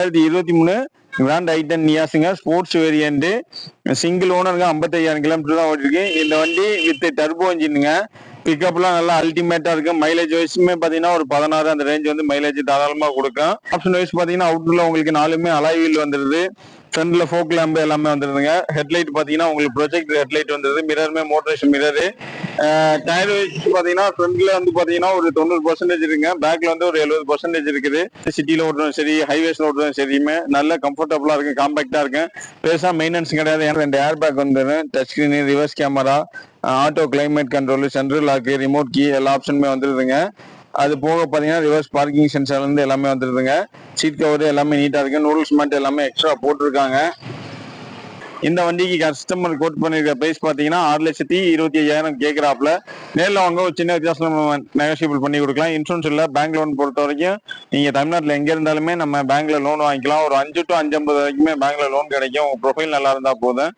2023 grand i ten நியாஸுங்க, sports variant, single ஓனருங்க, 55,000 kilometre தான் ஓடிருக்கு. இந்த வண்டி வித் டர்போ இன்ஜினுங்க. பிக்கப்லாம் நல்லா அல்டிமேட்டா இருக்கு. மைலேஜ் வைஸுமே பாத்தீங்கன்னா ஒரு 16 அந்த ரேஞ்ச் வந்து மைலேஜ் தாராளமா கொடுக்கும். ஆப்ஷன் வைஸ் பாத்தீங்கன்னா அவுட்டர்ல உங்களுக்கு 4மே அலாய் வீல் வந்துருது. ஃப்ரண்ட்ல ஃபோக் லேம்ப் எல்லாமே வந்துருதுங்க. ஹெட்லைட் பாத்தீங்கன்னா உங்களுக்கு ப்ரொஜெக்ட் ஹெட்லைட் வந்துருது. மிரருமே மோட்டரைசேஷன் மிரரு. டயர் வைஸ் பாத்தீங்கன்னா ஃப்ரண்ட்ல வந்து பாத்தீங்கன்னா ஒரு 90% இருக்குங்க. பேக்ல வந்து ஒரு 70% இருக்குது. சிட்டில ஓட்டுறதும் சரி, ஹைவேஸ்ல ஓட்டுறதும் சரியுமே நல்ல கம்ஃபர்டபுளா இருக்கு, காம்பாக்டா இருக்கு. பெருசா மெயின்டெனன்ஸ் கிடையாது. ஏன்னா 2 ஏர் பேக் வந்துடும், touch screen, reverse camera, auto climate control, central lock, remote key எல்லா ஆப்ஷனுமே வந்துருதுங்க. அது போக பாத்தீங்கன்னா ரிவர்ஸ் பார்க்கிங் சென்சார்ல இருந்து எல்லாமே வந்துருதுங்க. சீட் கவர் எல்லாமே நீட்டா இருக்கு. நூடுல்ஸ் மேட் எல்லாமே எக்ஸ்ட்ரா போட்டிருக்காங்க. இந்த வண்டிக்கு கஸ்டமர் கோட் பண்ணிருக்க பிரைஸ் பாத்தீங்கன்னா 6,25,000 கேட்கிறாப்ல. நேரில் வாங்க ஒரு சின்ன வித்தியாசம் நெகோசியபிள் பண்ணி கொடுக்கலாம். இன்சூரன்ஸ் இல்ல, பேங்க் லோன் பொறுத்த வரைக்கும் நீங்க தமிழ்நாட்டில் எங்க இருந்தாலுமே நம்ம பேங்க்ல லோன் வாங்கிக்கலாம். ஒரு 5 to 5.50 வரைக்குமே பேங்க்ல லோன் கிடைக்கும். உங்க ப்ரொஃபைல் நல்லா இருந்தா போதும்.